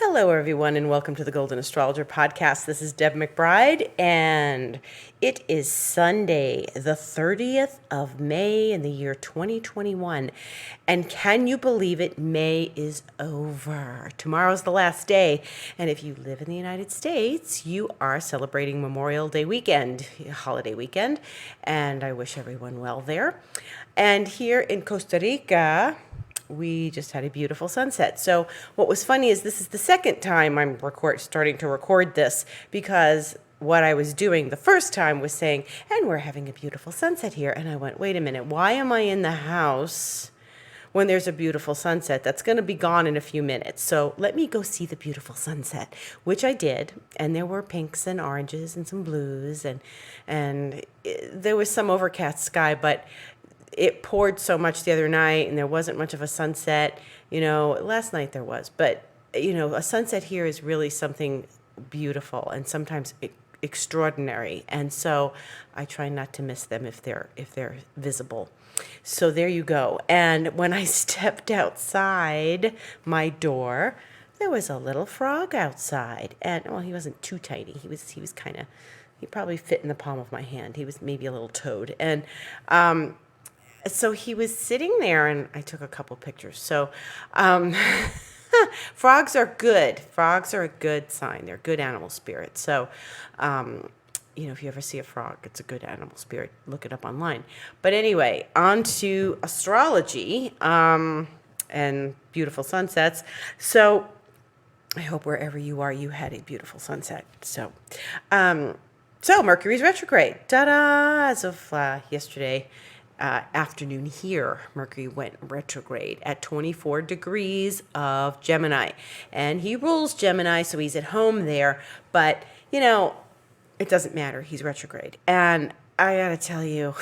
Hello, everyone, and welcome to the Golden Astrologer Podcast. This is Deb McBride, and it is Sunday, the 30th of May in the year 2021. And can you believe it? May is over. Tomorrow's the last day. And if you live in the United States, you are celebrating Memorial Day weekend, holiday weekend. And I wish everyone well there. And here in Costa Rica, we just had a beautiful sunset. So what was funny is this is the second time I'm starting to record this, because what I was doing the first time was saying, and we're having a beautiful sunset here. And I went, wait a minute, why am I in the house when there's a beautiful sunset that's going to be gone in a few minutes? So let me go see the beautiful sunset, which I did. And there were pinks and oranges and some blues, and there was some overcast sky, but it poured so much the other night and there wasn't much of a sunset. Last night there was, but a sunset here is really something beautiful and sometimes extraordinary. And so I try not to miss them if they're visible. So there you go. And when I stepped outside my door, there was a little frog outside, and he wasn't too tiny. He was kind of, he probably fit in the palm of my hand. He was maybe a little toad. And so he was sitting there, and I took a couple pictures. So frogs are good. Frogs are a good sign. They're good animal spirits. So, if you ever see a frog, it's a good animal spirit. Look it up online. But anyway, on to astrology and beautiful sunsets. So I hope wherever you are, you had a beautiful sunset. So Mercury's retrograde. Ta-da! As of yesterday afternoon here, Mercury went retrograde at 24 degrees of Gemini. And he rules Gemini, so he's at home there. But, it doesn't matter. He's retrograde. And I got to tell you,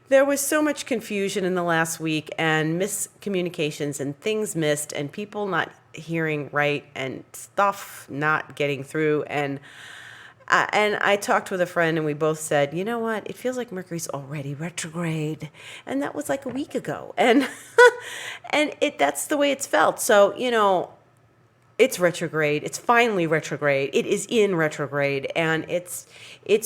there was so much confusion in the last week and miscommunications and things missed and people not hearing right and stuff not getting through. And I talked with a friend, and we both said, you know what? It feels like Mercury's already retrograde. And that was like a week ago. And that's the way it's felt. So, it's retrograde. It's finally retrograde. It is in retrograde. And it's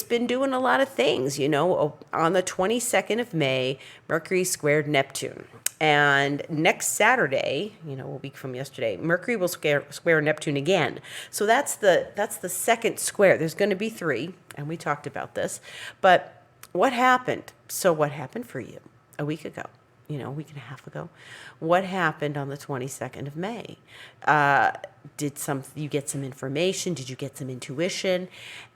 been doing a lot of things. On the 22nd of May, Mercury squared Neptune. And next Saturday, a week from yesterday, Mercury will square Neptune again. So that's the second square. There's going to be 3, and we talked about this. But what happened? So what happened for you a week ago? A week and a half ago? What happened on the 22nd of May? Did you get some information? Did you get some intuition?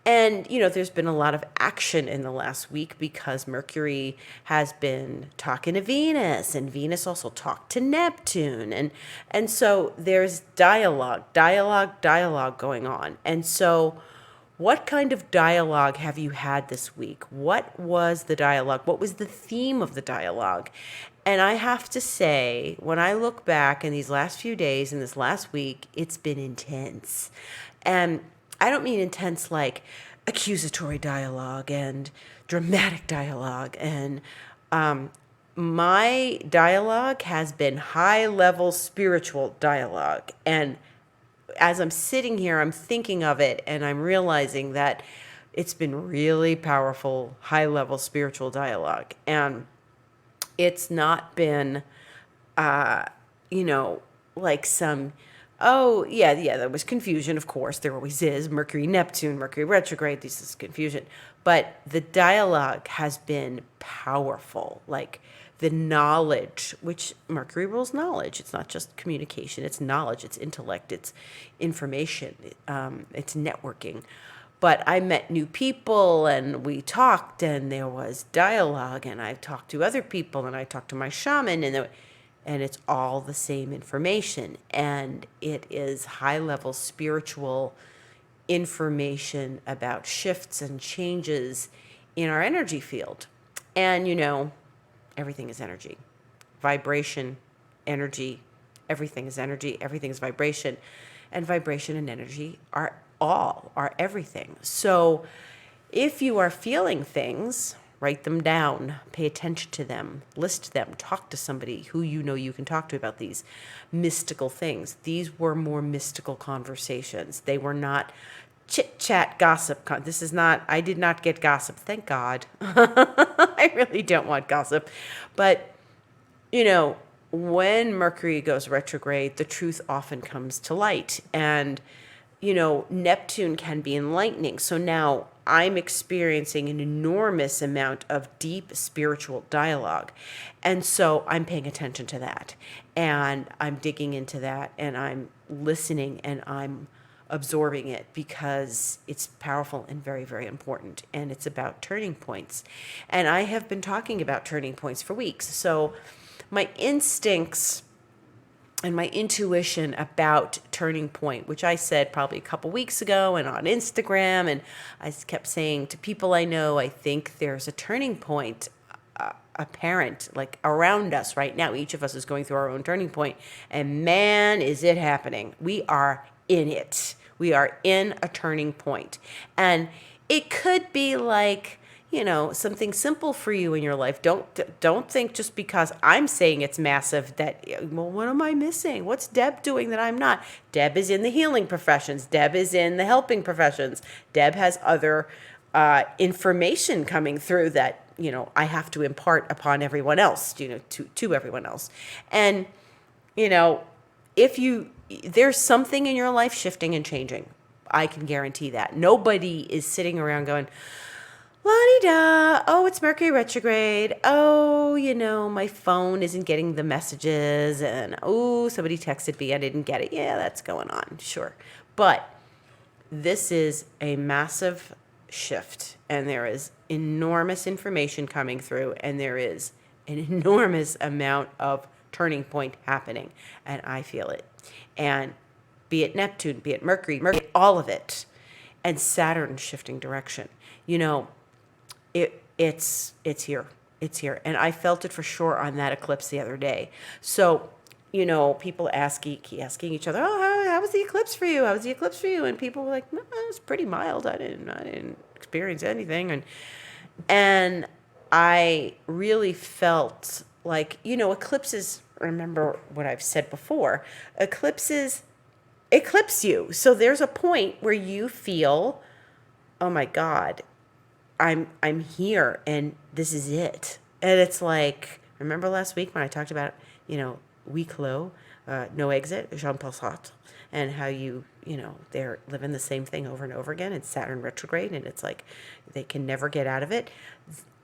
And, there's been a lot of action in the last week because Mercury has been talking to Venus, and Venus also talked to Neptune. And so there's dialogue going on. And so what kind of dialogue have you had this week? What was the dialogue? What was the theme of the dialogue? And I have to say, when I look back in these last few days, in this last week, it's been intense. And I don't mean intense like accusatory dialogue and dramatic dialogue. And my dialogue has been high-level spiritual dialogue. And as I'm sitting here, I'm thinking of it, and I'm realizing that it's been really powerful, high-level spiritual dialogue. And it's not been, like some, there was confusion, of course. There always is. Mercury, Neptune, Mercury retrograde, this is confusion. But the dialogue has been powerful. Like the knowledge, which Mercury rules knowledge. It's not just communication. It's knowledge. It's intellect. It's information. It's networking. But I met new people, and we talked, and there was dialogue, and I talked to other people, and I talked to my shaman, and it's all the same information. And it is high-level spiritual information about shifts and changes in our energy field. And, everything is energy. Vibration, energy, everything is energy, everything is vibration. And vibration and energy are everything. So if you are feeling things, Write them down, pay attention to them, list them, talk to somebody who you know you can talk to about these mystical things. These were more mystical conversations. They were not chit chat gossip. This is not, I did not get gossip. Thank God. I really don't want gossip. But, when Mercury goes retrograde, the truth often comes to light. And, Neptune can be enlightening. So now I'm experiencing an enormous amount of deep spiritual dialogue. And so I'm paying attention to that. And I'm digging into that. And I'm listening and I'm absorbing it because it's powerful and very, very important. And it's about turning points. And I have been talking about turning points for weeks. So my instincts and my intuition about turning point, which I said probably a couple weeks ago and on Instagram, and I kept saying to people I know, I think there's a turning point apparent, like around us right now. Each of us is going through our own turning point, and man, is it happening. We are in it. We are in a turning point. And it could be like, something simple for you in your life. Don't think just because I'm saying it's massive that, well, what am I missing? What's Deb doing that I'm not? Deb is in the healing professions. Deb is in the helping professions. Deb has other information coming through that, I have to impart upon everyone else, to everyone else. And, there's something in your life shifting and changing. I can guarantee that. Nobody is sitting around going, la-di-da, oh, it's Mercury retrograde. Oh, my phone isn't getting the messages. And, oh, somebody texted me, I didn't get it. Yeah, that's going on. Sure. But this is a massive shift. And there is enormous information coming through. And there is an enormous amount of turning point happening. And I feel it. And be it Neptune, be it Mercury, all of it. And Saturn shifting direction. It's here. It's here. And I felt it for sure on that eclipse the other day. So, people keep asking each other, oh, how was the eclipse for you? How was the eclipse for you? And people were like, no, it was pretty mild. I didn't experience anything. And I really felt like, eclipses, remember what I've said before, eclipses eclipse you. So there's a point where you feel, oh my God, I'm here and this is it. And it's like, remember last week when I talked about, huis clos, no exit, Jean-Paul Sartre, and how they're living the same thing over and over again. It's Saturn retrograde, and it's like they can never get out of it.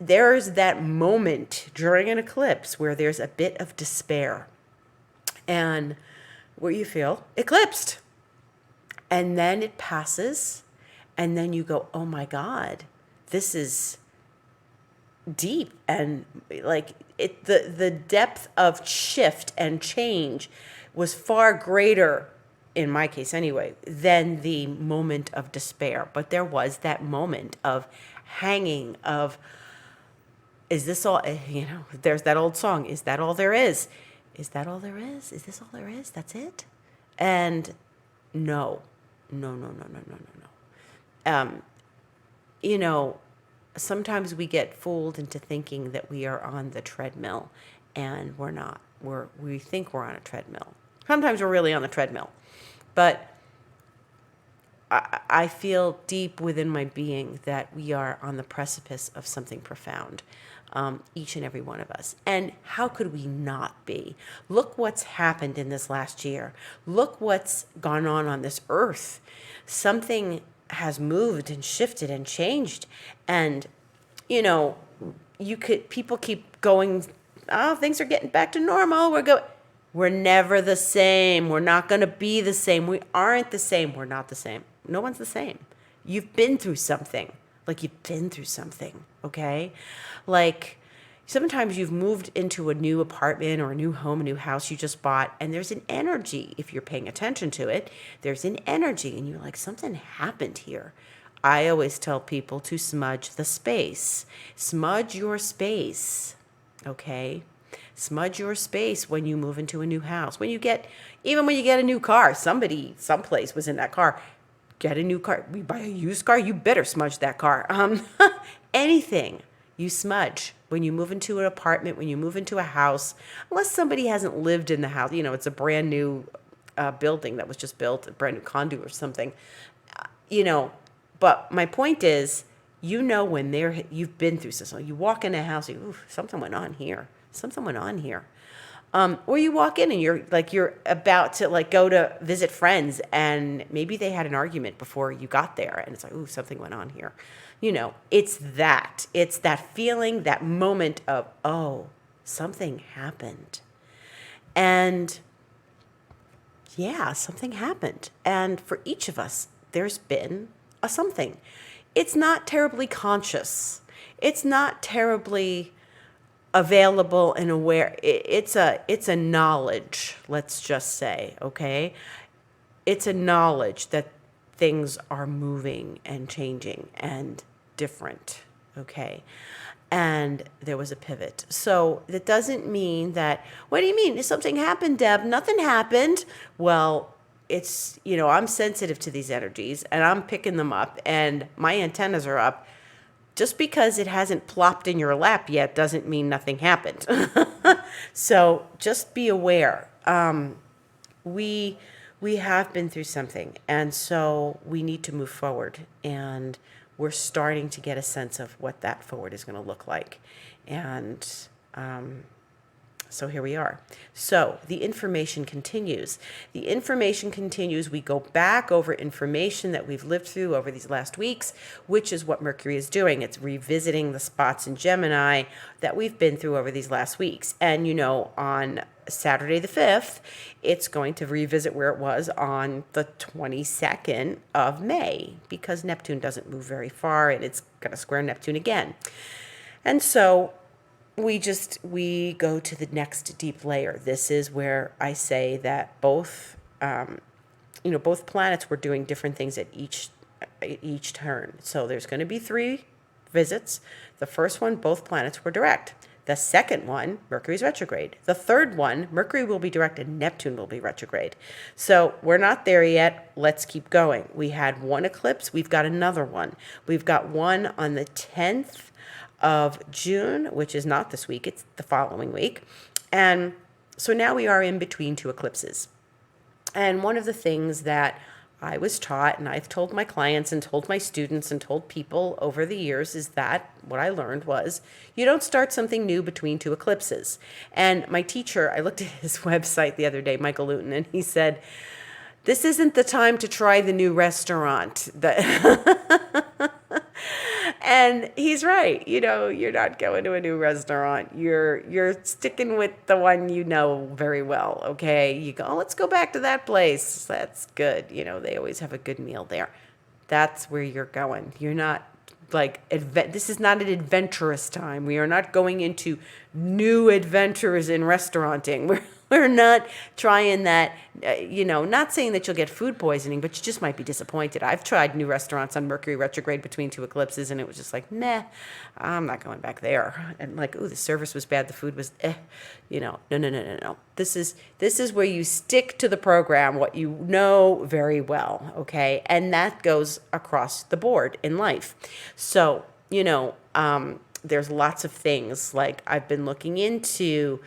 There's that moment during an eclipse where there's a bit of despair and where you feel eclipsed. And then it passes, and then you go, oh my God, this is deep. And like the depth of shift and change was far greater, in my case anyway, than the moment of despair. But there was that moment of hanging, of, is this all, there's that old song, is that all there is? Is that all there is? Is this all there is? That's it? And no. Sometimes we get fooled into thinking that we are on the treadmill, and we're not. We think we're on a treadmill. Sometimes we're really on the treadmill. But I feel deep within my being that we are on the precipice of something profound, each and every one of us. And how could we not be? Look what's happened in this last year. Look what's gone on this earth. Something has moved and shifted and changed. And, people keep going, oh, things are getting back to normal. We're never the same. We're not going to be the same. We aren't the same. We're not the same. No one's the same. You've been through something. Okay? Like, sometimes you've moved into a new apartment or a new home, a new house you just bought, and there's an energy. If you're paying attention to it, there's an energy, and you're like, something happened here. I always tell people to smudge the space. Smudge your space, okay? Smudge your space when you move into a new house. Even when you get a new car, someplace was in that car. Get a new car. We buy a used car, you better smudge that car. Anything. you smudge. When you move into an apartment, when you move into a house, unless somebody hasn't lived in the house, it's a brand new building that was just built, a brand new condo or something, But my point is, when you've been through something. You walk in a house, something went on here. Something went on here. Or you walk in and you're about to go to visit friends, and maybe they had an argument before you got there, and it's like, something went on here. It's that feeling, that moment of, something happened. And yeah, something happened. And for each of us, there's been a something. It's not terribly conscious. It's not terribly available and aware. It's a knowledge, let's just say, okay? It's a knowledge that things are moving and changing and different, okay? And there was a pivot. So that doesn't mean that, what do you mean? Something happened, Deb? Nothing happened. Well, it's, I'm sensitive to these energies and I'm picking them up and my antennas are up. Just because it hasn't plopped in your lap yet doesn't mean nothing happened. So just be aware. We have been through something, and so we need to move forward. And we're starting to get a sense of what that forward is going to look like. And so here we are. So the information continues. We go back over information that we've lived through over these last weeks, which is what Mercury is doing. It's revisiting the spots in Gemini that we've been through over these last weeks. And, on Saturday the 5th, it's going to revisit where it was on the 22nd of May, because Neptune doesn't move very far and it's going to square Neptune again. And so we go to the next deep layer. This is where I say that both planets were doing different things at each turn. So there's going to be 3 visits. The first one, both planets were direct. The second one, Mercury's retrograde. The third one, Mercury will be direct and Neptune will be retrograde. So we're not there yet. Let's keep going. We had one eclipse. We've got another one. We've got one on the 10th of June, which is not this week, it's the following week. And so now we are in between 2 eclipses. And one of the things that I was taught, and I've told my clients and told my students and told people over the years, is that what I learned was you don't start something new between 2 eclipses. And my teacher, I looked at his website the other day, Michael Luton, and he said, this isn't the time to try the new restaurant. And he's right. You're not going to a new restaurant. You're sticking with the one you know very well, okay? You go, let's go back to that place. That's good. They always have a good meal there. That's where you're going. You're not this is not an adventurous time. We are not going into new adventures in restauranting. We're not trying that, not saying that you'll get food poisoning, but you just might be disappointed. I've tried new restaurants on Mercury retrograde between 2 eclipses, and it was just like, nah, I'm not going back there. And the service was bad, the food was, no. This is where you stick to the program, what you know very well, okay? And that goes across the board in life. So, there's lots of things, I've been looking into,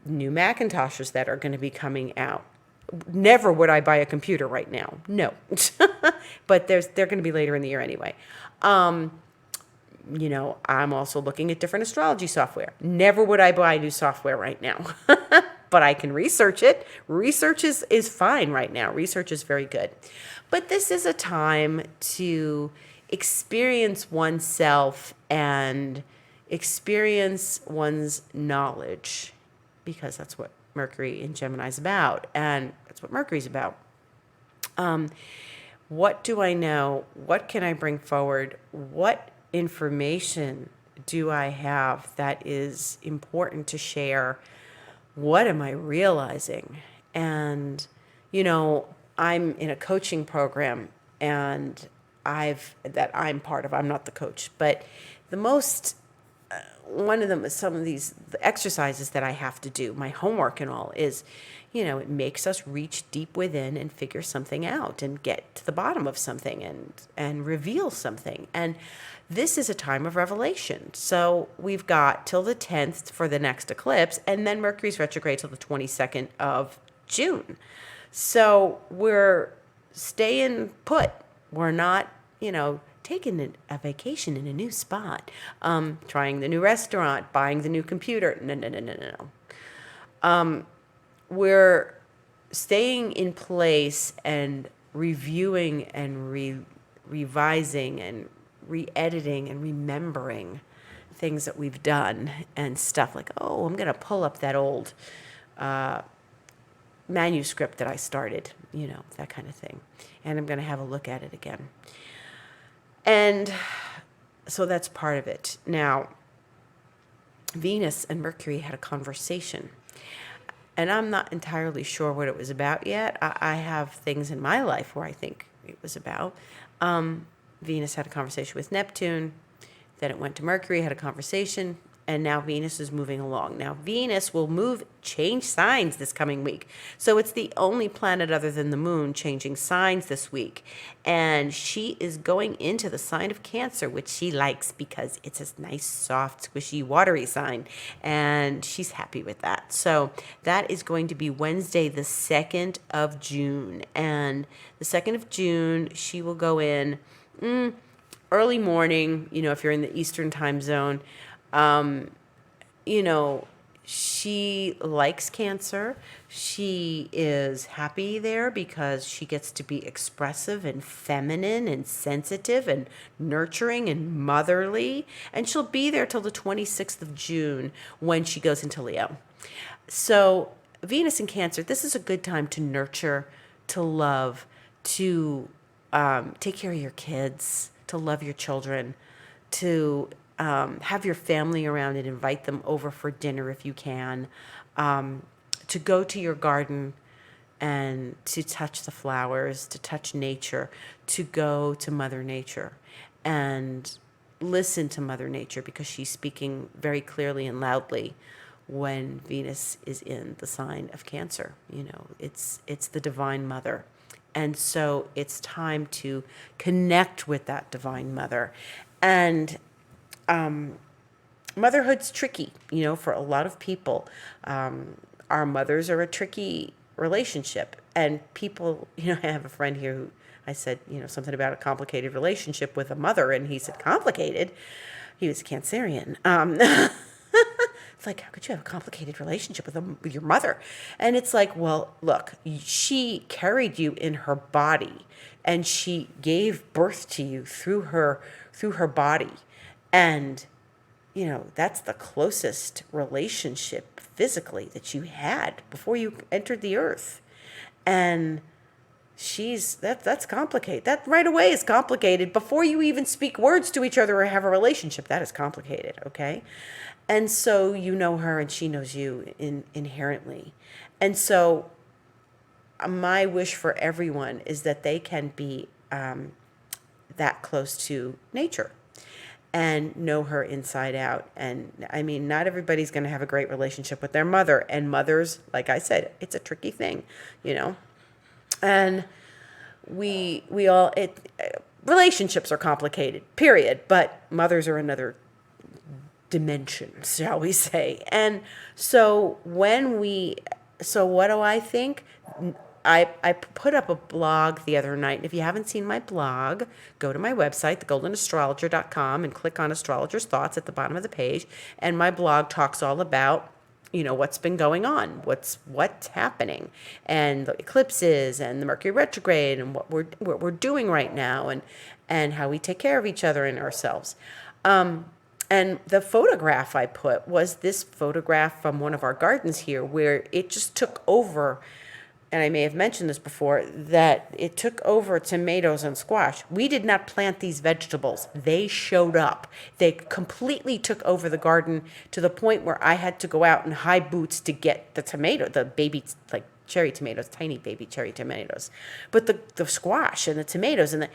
new Macintoshes that are going to be coming out. Never would I buy a computer right now. No. But they're going to be later in the year anyway. I'm also looking at different astrology software. Never would I buy new software right now. But I can research it. Research is fine right now. Research is very good. But this is a time to experience oneself and experience one's knowledge, because that's what Mercury in Gemini is about, and that's what Mercury's about. What do I know? What can I bring forward? What information do I have that is important to share? What am I realizing? And, I'm in a coaching program, and I'm part of. I'm not the coach, but the most one of them is some of the exercises that I have to do, my homework and all, is, it makes us reach deep within and figure something out and get to the bottom of something and reveal something. And this is a time of revelation. So we've got till the 10th for the next eclipse, and then Mercury's retrograde till the 22nd of June. So we're staying put. We're not, taking a vacation in a new spot, trying the new restaurant, buying the new computer. No. We're staying in place and reviewing and revising and re-editing and remembering things that we've done and stuff like, oh, I'm going to pull up that old manuscript that I started, that kind of thing. And I'm going to have a look at it again. And so that's part of it. Now, Venus and Mercury had a conversation. And I'm not entirely sure what it was about yet. I have things in my life where I think it was about. Venus had a conversation with Neptune. Then it went to Mercury, had a conversation. And now Venus is moving along. Now, Venus will change signs this coming week. So it's the only planet other than the moon changing signs this week. And she is going into the sign of Cancer, which she likes because it's a nice, soft, squishy, watery sign. And she's happy with that. So that is going to be Wednesday, the 2nd of June. And the 2nd of June, she will go in early morning, if you're in the Eastern time zone. She likes Cancer. She is happy there because she gets to be expressive and feminine and sensitive and nurturing and motherly. And she'll be there till the 26th of June when she goes into Leo. So Venus in Cancer, this is a good time to nurture, to love, to take care of your kids, to love your children, to have your family around and invite them over for dinner if you can, to go to your garden and to touch the flowers, to touch nature, to go to Mother Nature and listen to Mother Nature because she's speaking very clearly and loudly when Venus is in the sign of Cancer. It's the Divine Mother. And so it's time to connect with that Divine Mother. And motherhood's tricky, for a lot of people. Our mothers are a tricky relationship. And people, I have a friend here who I said, something about a complicated relationship with a mother. And he said, complicated? He was Cancerian. It's like, how could you have a complicated relationship with your mother? And it's like, well, look, she carried you in her body and she gave birth to you through her body. And, that's the closest relationship physically that you had before you entered the earth. And that's complicated. That right away is complicated. Before you even speak words to each other or have a relationship, that is complicated, okay? And so you know her and she knows you inherently. And so my wish for everyone is that they can be that close to nature and know her inside out. And I mean, not everybody's going to have a great relationship with their mother. And mothers, like I said, it's a tricky thing, And relationships are complicated, period. But mothers are another dimension, shall we say. And so what do I think? I put up a blog the other night. If you haven't seen my blog, go to my website, thegoldenastrologer.com, and click on Astrologer's Thoughts at the bottom of the page. And my blog talks all about, what's been going on, what's happening, and the eclipses and the Mercury retrograde and what we're doing right now and how we take care of each other and ourselves. And the photograph I put was this photograph from one of our gardens here where it just took over. And I may have mentioned this before, that it took over tomatoes and squash. We did not plant these vegetables. They showed up. They completely took over the garden to the point where I had to go out in high boots to get the baby, like cherry tomatoes, tiny baby cherry tomatoes. But the squash and the tomatoes and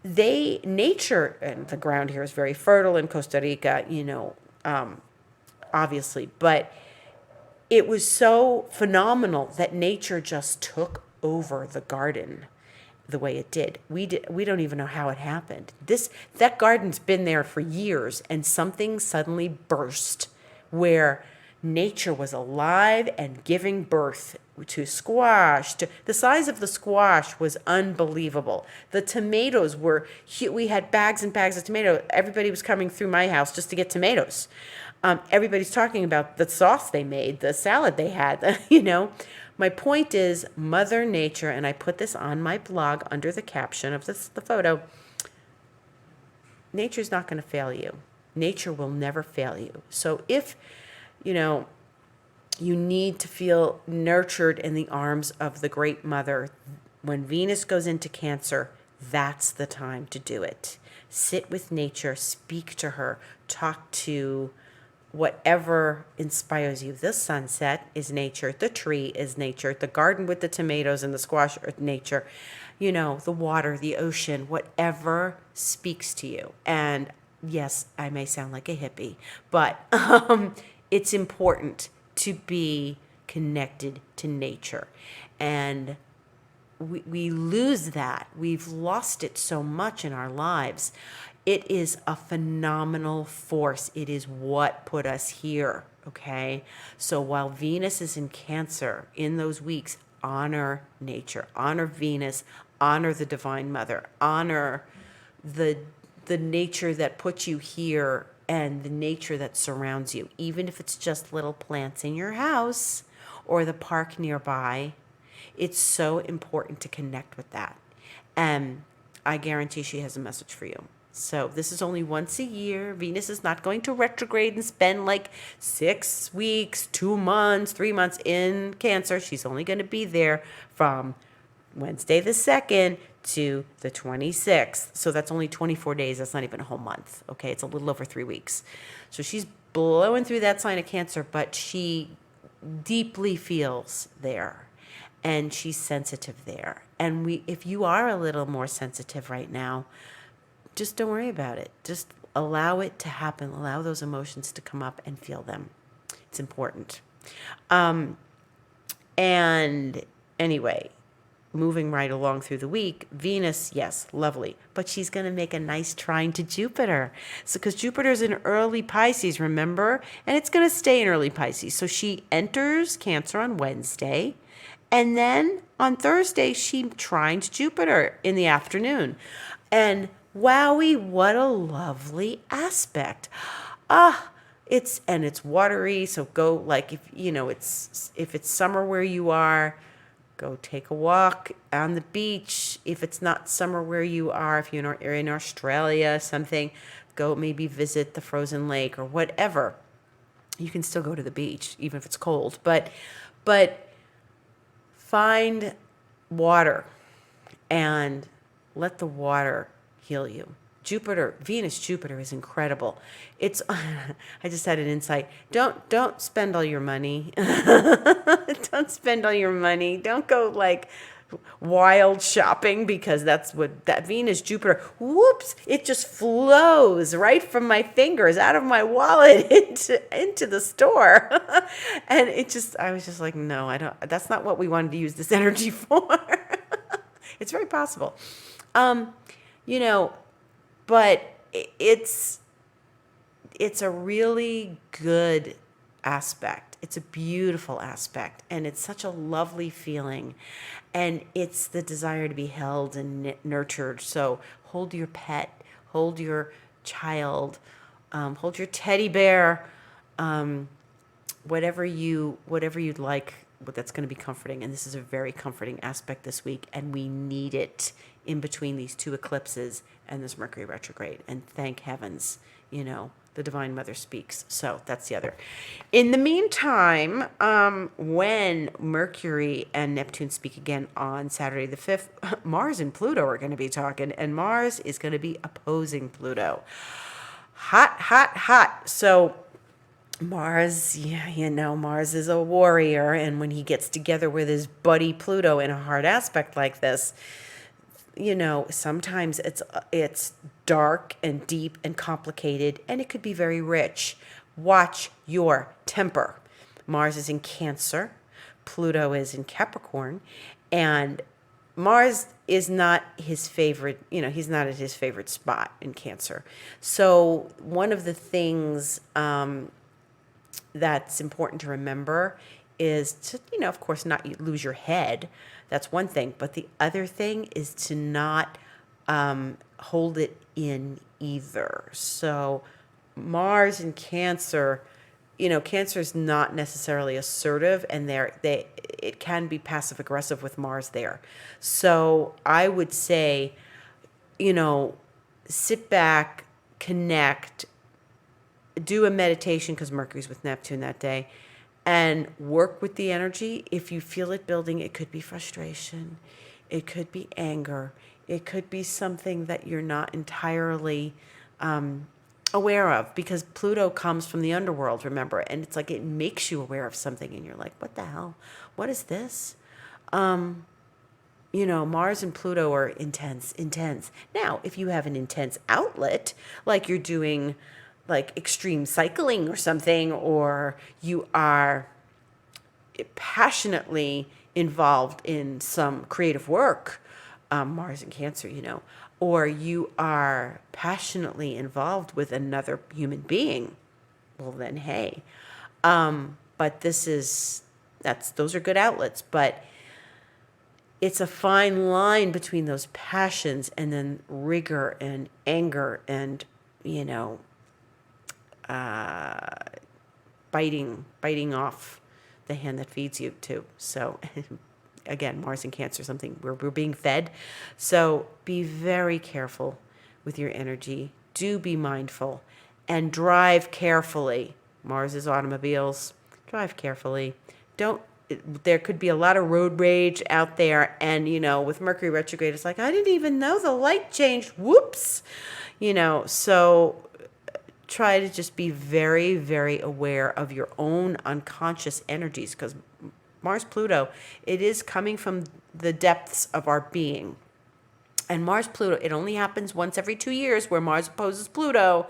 nature, and the ground here is very fertile in Costa Rica, obviously, but it was so phenomenal that nature just took over the garden the way it did. We don't even know how it happened. That garden's been there for years, and something suddenly burst where nature was alive and giving birth to squash. The size of the squash was unbelievable. The tomatoes we had bags and bags of tomato. Everybody was coming through my house just to get tomatoes. Everybody's talking about the sauce they made, the salad they had, My point is, Mother Nature, and I put this on my blog under the caption of the photo, nature's not going to fail you. Nature will never fail you. So if, you need to feel nurtured in the arms of the Great Mother, when Venus goes into Cancer, that's the time to do it. Sit with nature, speak to her, talk to whatever inspires you. The sunset is nature. The tree is nature. The garden with the tomatoes and the squash are nature. The water, the ocean, whatever speaks to you. And yes, I may sound like a hippie, but it's important to be connected to nature. And we lose that. We've lost it so much in our lives. It is a phenomenal force. It is what put us here, okay? So while Venus is in Cancer in those weeks, honor nature, honor Venus, honor the Divine Mother, honor the nature that puts you here and the nature that surrounds you, even if it's just little plants in your house or the park nearby. It's so important to connect with that. And I guarantee she has a message for you. So this is only once a year. Venus is not going to retrograde and spend like 6 weeks, 2 months, 3 months in Cancer. She's only going to be there from Wednesday the 2nd to the 26th. So that's only 24 days. That's not even a whole month. Okay, it's a little over 3 weeks. So she's blowing through that sign of Cancer, but she deeply feels there. And she's sensitive there. And if you are a little more sensitive right now, just don't worry about it. Just allow it to happen. Allow those emotions to come up and feel them. It's important. And anyway, moving right along through the week, Venus, yes, lovely. But she's going to make a nice trine to Jupiter. So because Jupiter's in early Pisces, remember? And it's going to stay in early Pisces. So she enters Cancer on Wednesday. And then on Thursday, she trines Jupiter in the afternoon. And wowie, what a lovely aspect. It's watery, so go, like, if it's summer where you are, go take a walk on the beach. If it's not summer where you are, if you're in Australia, something, go maybe visit the frozen lake or whatever. You can still go to the beach, even if it's cold, but find water and let the water heal you. Venus Jupiter is incredible. It's I just had an insight. Don't spend all your money. Don't spend all your money. Don't go like wild shopping, because that's what that Venus Jupiter, whoops, it just flows right from my fingers out of my wallet into the store. And I was just like, no, that's not what we wanted to use this energy for. It's very possible. But it's a really good aspect. It's a beautiful aspect, and it's such a lovely feeling, and it's the desire to be held and nurtured. So hold your pet, hold your child, hold your teddy bear, whatever you'd like. But that's going to be comforting, and this is a very comforting aspect this week, and we need it in between these two eclipses and this Mercury retrograde. And thank heavens, the Divine Mother speaks. So that's the other. In the meantime, when Mercury and Neptune speak again on Saturday the 5th, Mars and Pluto are going to be talking, and Mars is going to be opposing Pluto. Hot, hot, hot. So Mars, Mars is a warrior, and when he gets together with his buddy Pluto in a hard aspect like this, sometimes it's dark and deep and complicated, and it could be very rich. watch your temper. Mars is in Cancer, Pluto is in Capricorn, and Mars is not his favorite, he's not at his favorite spot in Cancer. So one of the things that's important to remember is to, of course, not lose your head. That's one thing. But the other thing is to not hold it in either. So Mars in Cancer, Cancer is not necessarily assertive, and it can be passive aggressive with Mars there. So I would say, sit back, connect, do a meditation because Mercury's with Neptune that day, and work with the energy. If you feel it building, it could be frustration, it could be anger, it could be something that you're not entirely aware of, because Pluto comes from the underworld, remember, and it's like it makes you aware of something and you're like, what the hell? What is this? Mars and Pluto are intense. Now, if you have an intense outlet, like you're doing like extreme cycling or something, or you are passionately involved in some creative work, Mars and Cancer, or you are passionately involved with another human being, well then, hey. But those are good outlets, but it's a fine line between those passions and then rigor and anger and, biting off the hand that feeds you too. So again, Mars and Cancer, something we're being fed. So be very careful with your energy. Do be mindful and drive carefully. Mars is automobiles. Drive carefully. There could be a lot of road rage out there. And, with Mercury retrograde, it's like, I didn't even know the light changed. Whoops. So try to just be very, very aware of your own unconscious energies, because Mars Pluto, it is coming from the depths of our being. And Mars Pluto, it only happens once every 2 years where Mars opposes Pluto,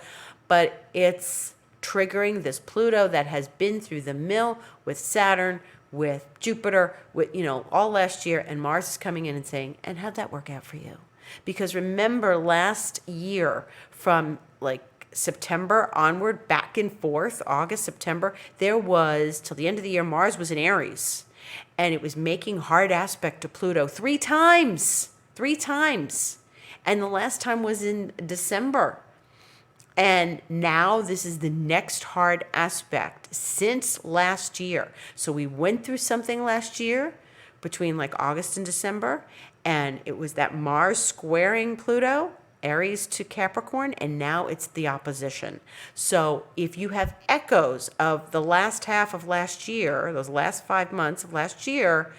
but it's triggering this Pluto that has been through the mill with Saturn, with Jupiter, with, all last year, and Mars is coming in and saying, and how'd that work out for you? Because remember last year, from like September onward, back and forth, August, September, there was, till the end of the year, Mars was in Aries. And it was making hard aspect to Pluto 3 times. 3 times. And the last time was in December. And now this is the next hard aspect since last year. So we went through something last year between like August and December. And it was that Mars squaring Pluto, Aries to Capricorn, and now it's the opposition. So if you have echoes of the last half of last year, those last 5 months of last year,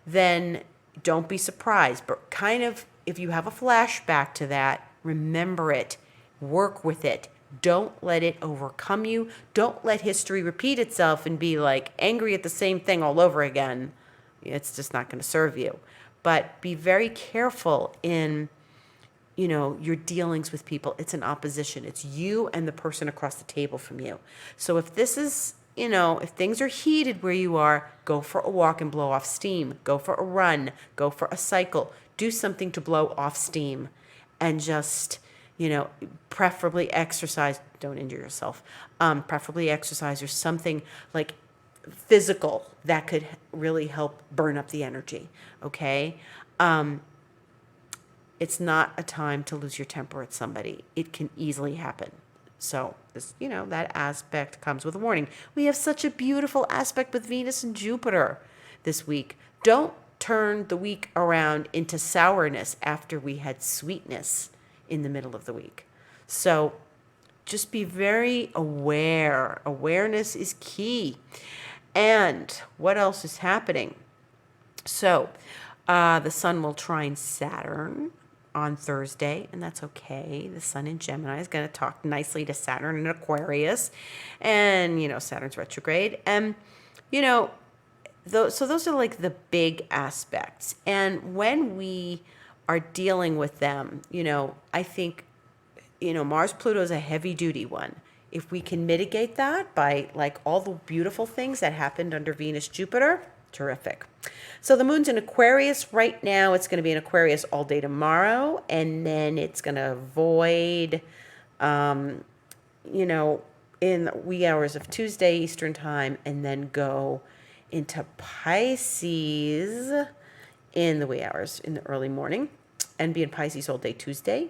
then don't be surprised. But kind of, if you have a flashback to that, remember it, work with it. Don't let it overcome you. Don't let history repeat itself and be like angry at the same thing all over again. It's just not going to serve you. But be very careful in your dealings with people. It's an opposition. It's you and the person across the table from you. So if this is, if things are heated where you are, go for a walk and blow off steam. Go for a run. Go for a cycle. Do something to blow off steam. And just, preferably exercise. Don't injure yourself. Preferably exercise or something like physical that could really help burn up the energy. Okay? It's not a time to lose your temper at somebody. It can easily happen. So, that aspect comes with a warning. We have such a beautiful aspect with Venus and Jupiter this week. Don't turn the week around into sourness after we had sweetness in the middle of the week. So, just be very aware. Awareness is key. And what else is happening? So, the sun will trine Saturn on Thursday, and that's okay. The sun in Gemini is going to talk nicely to Saturn in Aquarius, and Saturn's retrograde, and those are like the big aspects. And when we are dealing with them, I think Mars Pluto is a heavy duty one. if we can mitigate that by like all the beautiful things that happened under Venus, Jupiter, terrific. So the moon's in Aquarius right now. It's going to be in Aquarius all day tomorrow, and then it's going to void, you know, in the wee hours of Tuesday Eastern time, and then go into Pisces in the wee hours in the early morning, and be in Pisces all day Tuesday.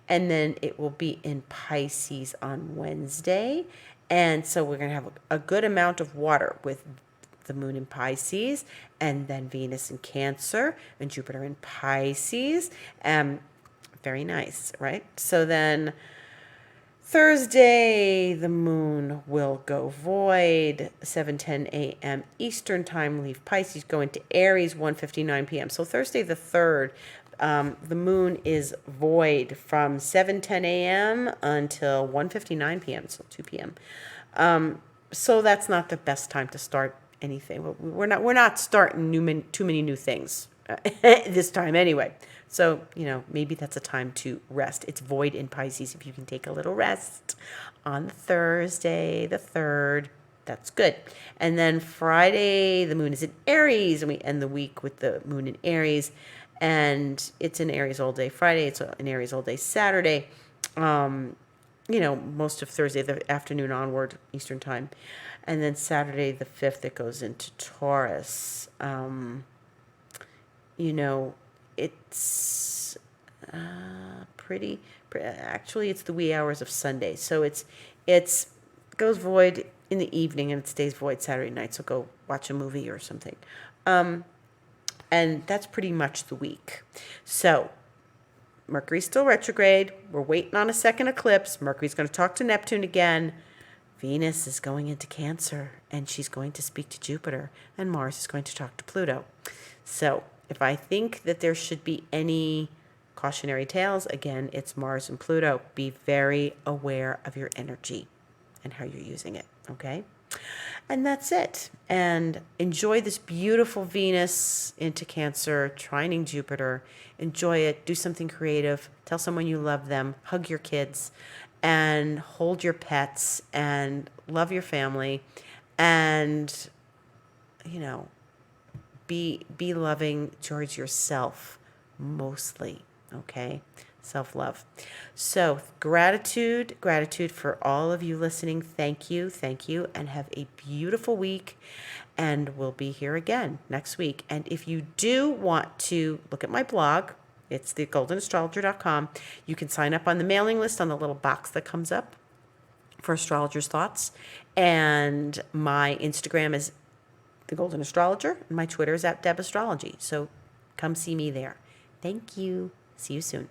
And then it will be in Pisces on Wednesday. And so we're going to have a good amount of water with the moon in Pisces, and then Venus in Cancer, and Jupiter in Pisces. Very nice, right? So then Thursday, the moon will go void, 7:10 a.m. Eastern time, leave Pisces, go into Aries, 1:59 p.m. So Thursday the 3rd, the moon is void from 7:10 a.m. until 1:59 p.m., so 2 p.m. So that's not the best time to start anything. We're not starting too many new things this time anyway. So, maybe that's a time to rest. It's void in Pisces. If you can take a little rest on Thursday, the 3rd, that's good. And then Friday, the moon is in Aries, and we end the week with the moon in Aries. And it's in Aries all day Friday. It's in Aries all day Saturday. Most of Thursday, the afternoon onward, Eastern time. And then Saturday, the 5th, it goes into Taurus. It's actually it's the wee hours of Sunday. So it's goes void in the evening, and it stays void Saturday night. So go watch a movie or something. And that's pretty much the week. So Mercury's still retrograde. We're waiting on a second eclipse. Mercury's going to talk to Neptune again. Venus is going into Cancer, and she's going to speak to Jupiter, and Mars is going to talk to Pluto. So if I think that there should be any cautionary tales, again, it's Mars and Pluto. Be very aware of your energy and how you're using it, okay? And that's it. And enjoy this beautiful Venus into Cancer, trining Jupiter. Enjoy it. Do something creative. Tell someone you love them. Hug your kids. And hold your pets. And love your family. And, be loving towards yourself mostly, okay? Self-love. So gratitude for all of you listening. Thank you, and have a beautiful week. And we'll be here again next week. And if you do want to look at my blog, it's the goldenastrologer.com. You can sign up on the mailing list on the little box that comes up for Astrologer's Thoughts. And my Instagram is The Golden Astrologer, and my Twitter is @DebAstrology. So come see me there. Thank you. See you soon.